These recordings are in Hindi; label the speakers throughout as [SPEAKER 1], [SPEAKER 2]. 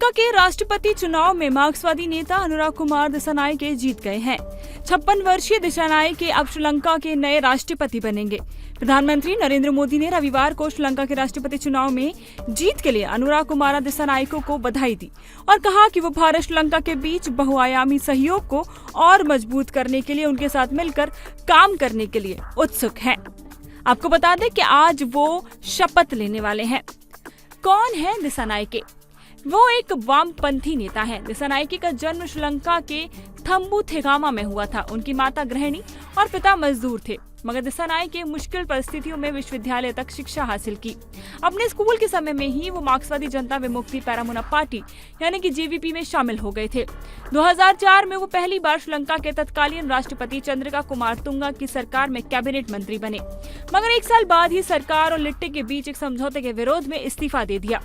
[SPEAKER 1] श्रीलंका के राष्ट्रपति चुनाव में मार्क्सवादी नेता अनुराग कुमार दिसानायके जीत गए हैं। 56 वर्षीय दिसानायके अब श्रीलंका के नए राष्ट्रपति बनेंगे। प्रधानमंत्री नरेंद्र मोदी ने रविवार को श्रीलंका के राष्ट्रपति चुनाव में जीत के लिए अनुराग कुमार दिसानायके को बधाई दी और कहा कि वो भारत श्रीलंका के बीच बहुआयामी सहयोग को और मजबूत करने के लिए उनके साथ मिलकर काम करने के लिए उत्सुक हैं। आपको बता दें कि आज वो शपथ लेने वाले हैं। कौन है दिसानायके? वो एक वामपंथी नेता है। दिसानायके का जन्म श्रीलंका के थम्बू थेगामा में हुआ था। उनकी माता गृहिणी और पिता मजदूर थे, मगर दिसानायके मुश्किल परिस्थितियों में विश्वविद्यालय तक शिक्षा हासिल की। अपने स्कूल के समय में ही वो मार्क्सवादी जनता विमुक्ति पेरामुना पार्टी यानी कि जेवीपी में शामिल हो गए थे। 2004 में वो पहली बार श्रीलंका के तत्कालीन राष्ट्रपति चंद्रिका कुमारतुंगा की सरकार में कैबिनेट मंत्री बने, मगर एक साल बाद ही सरकार और लिट्टे के बीच एक समझौते के विरोध में इस्तीफा दे दिया।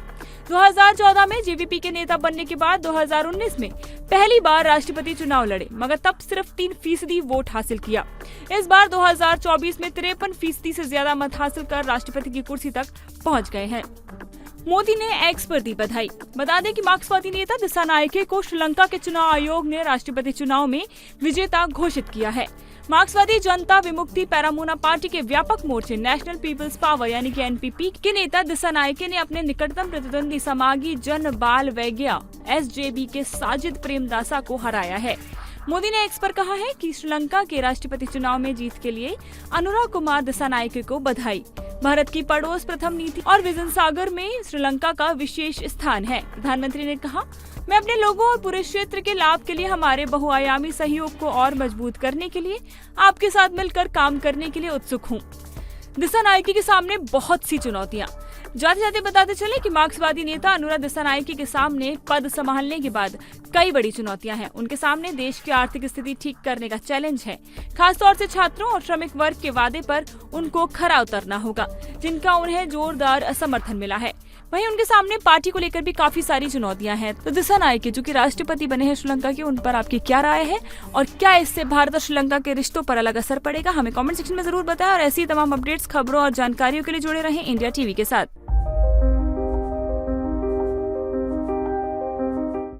[SPEAKER 1] 2014 में जेवीपी के नेता बनने के बाद 2019 में पहली बार राष्ट्रपति चुनाव लड़े, मगर तब सिर्फ 3% वोट हासिल किया। इस बार 2024 में 53% से ज्यादा मत हासिल कर राष्ट्रपति की कुर्सी तक पहुंच गए हैं। मोदी ने एक्स पर दी बधाई। बता दें कि मार्क्सवादी नेता दिसानायके को श्रीलंका के चुनाव आयोग ने राष्ट्रपति चुनाव में विजेता घोषित किया है। मार्क्सवादी जनता विमुक्ति पेरामुना पार्टी के व्यापक मोर्चे नेशनल पीपल्स पावर यानी कि एनपीपी के नेता दिसानायके ने अपने निकटतम प्रतिद्वंदी समागी जन बाल वैज्ञा एसजेबी के साजिद प्रेमदासा को हराया है। मोदी ने एक्स पर कहा है कि श्रीलंका के राष्ट्रपति चुनाव में जीत के लिए अनुराग कुमार दिसानायके को बधाई। भारत की पड़ोस प्रथम नीति और विजन सागर में श्रीलंका का विशेष स्थान है। प्रधानमंत्री ने कहा, मैं अपने लोगों और पूरे क्षेत्र के लाभ के लिए हमारे बहुआयामी सहयोग को और मजबूत करने के लिए आपके साथ मिलकर काम करने के लिए उत्सुक हूँ। दिसानायके के सामने बहुत सी चुनौतियां। जाते जाते बताते चले कि मार्क्सवादी नेता अनुराग दिसानायके के सामने पद संभालने के बाद कई बड़ी चुनौतियां हैं। उनके सामने देश की आर्थिक स्थिति ठीक करने का चैलेंज है। खासतौर से छात्रों और श्रमिक वर्ग के वादे पर उनको खरा उतरना होगा, जिनका उन्हें जोरदार समर्थन मिला है। वहीं उनके सामने पार्टी को लेकर भी काफी सारी चुनौतियां हैं। तो दिसानायके जो कि राष्ट्रपति बने हैं श्रीलंका के, उन पर आपकी क्या राय है और क्या इससे भारत और श्रीलंका के रिश्तों पर अलग असर पड़ेगा? हमें कमेंट सेक्शन में जरूर बताएं और ऐसी तमाम अपडेट्स, खबरों और जानकारियों के लिए जुड़े रहें इंडिया टीवी के साथ।